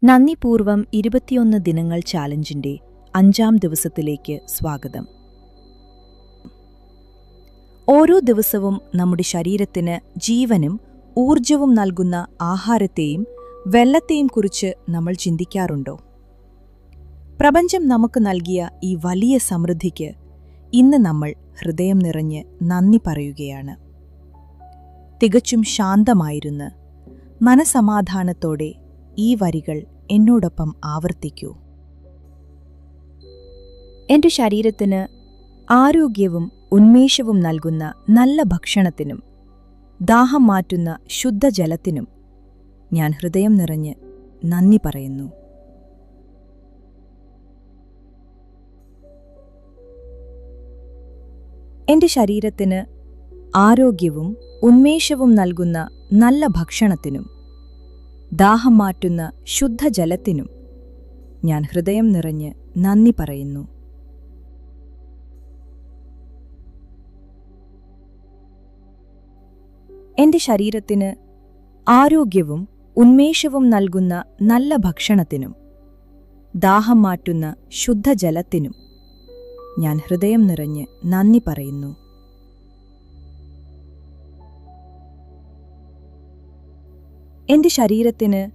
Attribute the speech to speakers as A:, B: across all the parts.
A: നന്ദിപൂർവം 21 ദിനങ്ങൾ ചാലഞ്ചിന്റെ 5-ാം ദിവസത്തിലേക്ക് സ്വാഗതം. ഓരോ ദിവസവും നമ്മുടെ ശരീരത്തിന് ജീവനും ഊർജവും നൽകുന്ന ആഹാരത്തെയും വെള്ളത്തെയും കുറിച്ച് നമ്മൾ ചിന്തിക്കാറുണ്ടോ? പ്രപഞ്ചം നമുക്ക് നൽകിയ ഈ വലിയ സമൃദ്ധിക്ക് ഇന്ന് നമ്മൾ ഹൃദയം നിറഞ്ഞ് നന്ദി പറയുകയാണ്. തികച്ചും ശാന്തമായിരുന്ന് മനസമാധാനത്തോടെ ഈ വരികൾ എന്നോടൊപ്പം ആവർത്തിക്കൂ. എന്റെ ശരീരത്തിന് ആരോഗ്യവും ഉന്മേഷവും നൽകുന്ന നല്ല ഭക്ഷണത്തിനും ദാഹം മാറ്റുന്ന ശുദ്ധജലത്തിനും ഞാൻ ഹൃദയം നിറഞ്ഞ് നന്ദി പറയുന്നു. എന്റെ ശരീരത്തിന് ആരോഗ്യവും ഉന്മേഷവും നൽകുന്ന നല്ല ഭക്ഷണത്തിനും ദാഹം മാറ്റുന്ന ശുദ്ധജലത്തിനും ഞാൻ ഹൃദയം നിറഞ്ഞ് നന്ദി പറയുന്നു. എന്റെ ശരീരത്തിന് ആരോഗ്യവും ഉന്മേഷവും നൽകുന്ന നല്ല ഭക്ഷണത്തിനും ദാഹം മാറ്റുന്ന ശുദ്ധജലത്തിനും ഞാൻ ഹൃദയം നിറഞ്ഞ് നന്ദി പറയുന്നു. എന്റെ ശരീരത്തിന്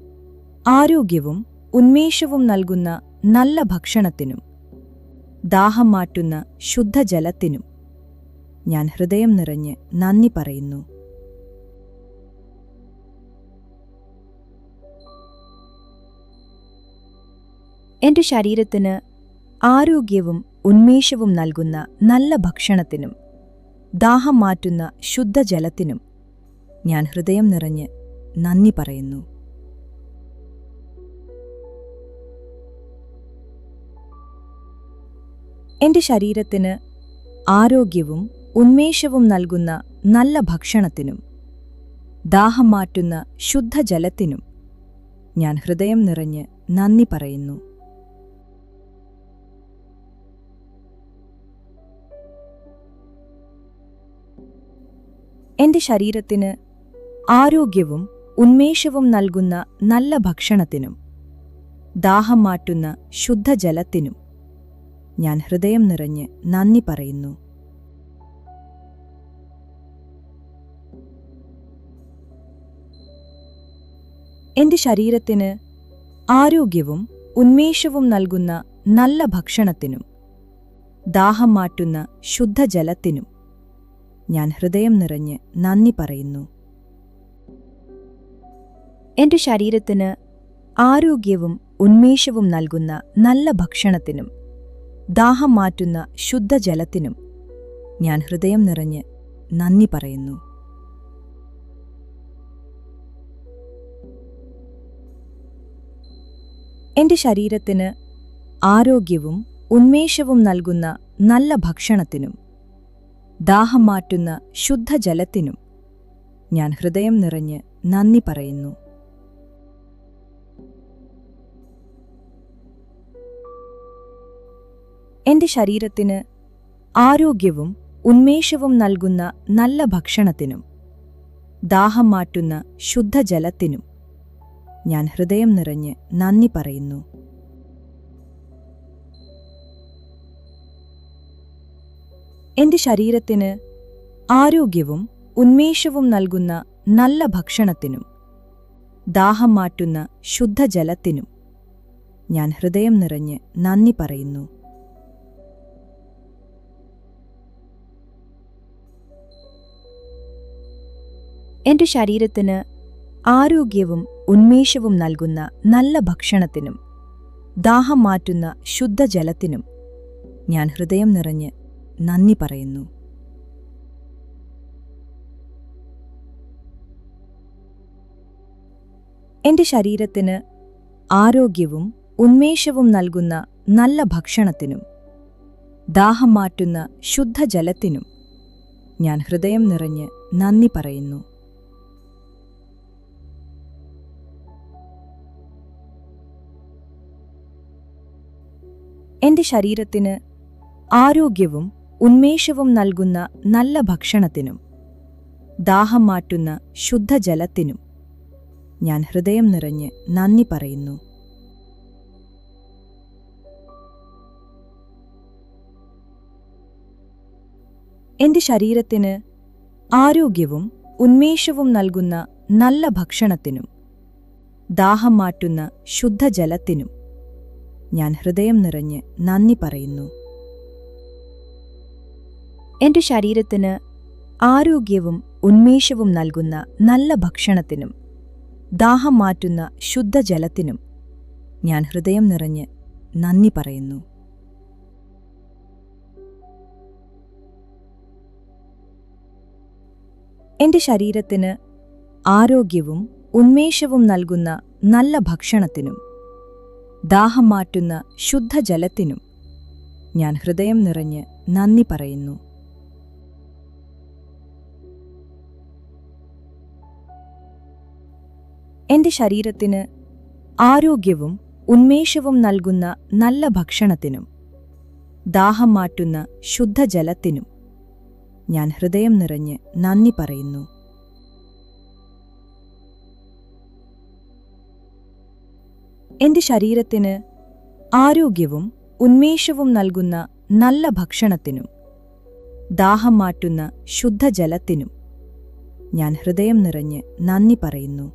A: ആരോഗ്യവും ഉന്മേഷവും നൽകുന്ന നല്ല ഭക്ഷണത്തിനും ദാഹം മാറ്റുന്ന ശുദ്ധജലത്തിനും ഞാൻ ഹൃദയം നിറഞ്ഞ് നന്ദി പറയുന്നു. എന്റെ ശരീരത്തിന് ആരോഗ്യവും ഉന്മേഷവും നൽകുന്ന നല്ല ഭക്ഷണത്തിനും ദാഹം മാറ്റുന്ന ശുദ്ധജലത്തിനും ഞാൻ ഹൃദയം നിറഞ്ഞ് നന്ദി പറയുന്നു. എന്റെ ശരീരത്തിന് ആരോഗ്യവും ഉന്മേഷവും നൽകുന്ന നല്ല ഭക്ഷണത്തിനും ദാഹം മാറ്റുന്ന ശുദ്ധജലത്തിനും ഞാൻ ഹൃദയം നിറഞ്ഞ് നന്ദി പറയുന്നു. എന്റെ ശരീരത്തിന് ആരോഗ്യവും ഉന്മേഷവും നൽകുന്ന നല്ല ഭക്ഷണത്തിനും ദാഹം മാറ്റുന്ന ശുദ്ധജലത്തിനും ഞാൻ ഹൃദയം നിറഞ്ഞ് നന്ദി പറയുന്നു. എന്റെ ശരീരത്തിന് ആരോഗ്യവും ഉന്മേഷവും നൽകുന്ന നല്ല ഭക്ഷണത്തിനും ദാഹം മാറ്റുന്ന ശുദ്ധജലത്തിനും ഞാൻ ഹൃദയം നിറഞ്ഞ് നന്ദി പറയുന്നു. എന്റെ ശരീരത്തിന് ആരോഗ്യവും ഉന്മേഷവും നൽകുന്ന നല്ല ഭക്ഷണത്തിനും ദാഹം മാറ്റുന്ന ശുദ്ധജലത്തിനും ഞാൻ ഹൃദയം നിറഞ്ഞ് നന്ദി പറയുന്നു. എന്റെ ശരീരത്തിന് ആരോഗ്യവും ഉന്മേഷവും നൽകുന്ന നല്ല ഭക്ഷണത്തിനും ദാഹം മാറ്റുന്ന ശുദ്ധജലത്തിനും ഞാൻ ഹൃദയം നിറഞ്ഞ് നന്ദി പറയുന്നു. എന്റെ ശരീരത്തിന് ആരോഗ്യവും ഉന്മേഷവും നൽകുന്ന നല്ല ഭക്ഷണത്തിനും ദാഹം മാറ്റുന്ന ശുദ്ധജലത്തിനും ഞാൻ ഹൃദയം നിറഞ്ഞ് നന്ദി പറയുന്നു. എന്റെ ശരീരത്തിന് ആരോഗ്യവും ഉന്മേഷവും നൽകുന്ന നല്ല ഭക്ഷണത്തിനും ദാഹം മാറ്റുന്ന ശുദ്ധജലത്തിനും ഞാൻ ഹൃദയം നിറഞ്ഞ് നന്ദി പറയുന്നു. എന്റെ ശരീരത്തിന് ആരോഗ്യവും ഉന്മേഷവും നൽകുന്ന നല്ല ഭക്ഷണത്തിനും ദാഹം മാറ്റുന്ന ശുദ്ധജലത്തിനും ഞാൻ ഹൃദയം നിറഞ്ഞ് നന്ദി പറയുന്നു. എന്റെ ശരീരത്തിന് ആരോഗ്യവും ഉന്മേഷവും നൽകുന്ന നല്ല ഭക്ഷണത്തിനും ദാഹം മാറ്റുന്ന ശുദ്ധജലത്തിനും ഞാൻ ഹൃദയം നിറഞ്ഞ് നന്ദി പറയുന്നു. എന്റെ ശരീരത്തിന് ആരോഗ്യവും ഉന്മേഷവും നൽകുന്ന നല്ല ഭക്ഷണത്തിനും ദാഹം മാറ്റുന്ന ശുദ്ധജലത്തിനും ഞാൻ ഹൃദയം നിറഞ്ഞ് നന്ദി പറയുന്നു. എന്റെ ശരീരത്തിന് ആരോഗ്യവും ഉന്മേഷവും നൽകുന്ന നല്ല ഭക്ഷണത്തിനും ദാഹം മാറ്റുന്ന ശുദ്ധജലത്തിനും ഞാൻ ഹൃദയം നിറഞ്ഞ് നന്ദി പറയുന്നു. എന്റെ ശരീരത്തിന് ആരോഗ്യവും ഉന്മേഷവും നൽകുന്ന നല്ല ഭക്ഷണത്തിനും ദാഹം മാറ്റുന്ന ശുദ്ധജലത്തിനും ഞാൻ ഹൃദയം നിറഞ്ഞ് നന്ദി പറയുന്നു. എന്റെ ശരീരത്തിന് ആരോഗ്യവും ഉന്മേഷവും നൽകുന്ന നല്ല ഭക്ഷണത്തിനും ദാഹം മാറ്റുന്ന ശുദ്ധജലത്തിനും ഞാൻ ഹൃദയം നിറഞ്ഞ് നന്ദി പറയുന്നു. എന്റെ ശരീരത്തിന് ആരോഗ്യവും ഉന്മേഷവും നൽകുന്ന നല്ല ഭക്ഷണത്തിനും ദാഹം മാറ്റുന്ന ശുദ്ധജലത്തിനും ഞാൻ ഹൃദയം നിറഞ്ഞ് നന്ദി പറയുന്നു. എന്റെ ശരീരത്തിന് ആരോഗ്യവും ഉന്മേഷവും നൽകുന്ന നല്ല ഭക്ഷണത്തിനും ദാഹം മാറ്റുന്ന ശുദ്ധജലത്തിനും ഞാൻ ഹൃദയം നിറഞ്ഞ് നന്ദി പറയുന്നു.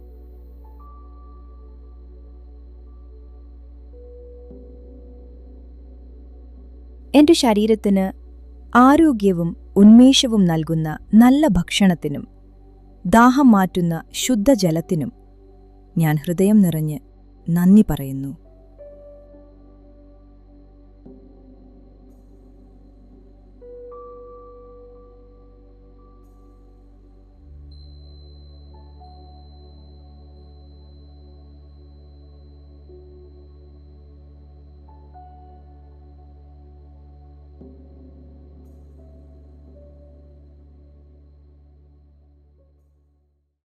A: എന്റെ ശരീരത്തിന് ആരോഗ്യവും ഉന്മേഷവും നൽകുന്ന നല്ല ഭക്ഷണത്തിനും ദാഹം മാറ്റുന്ന ശുദ്ധജലത്തിനും ഞാൻ ഹൃദയം നിറഞ്ഞ് നന്ദി പറയുന്നു.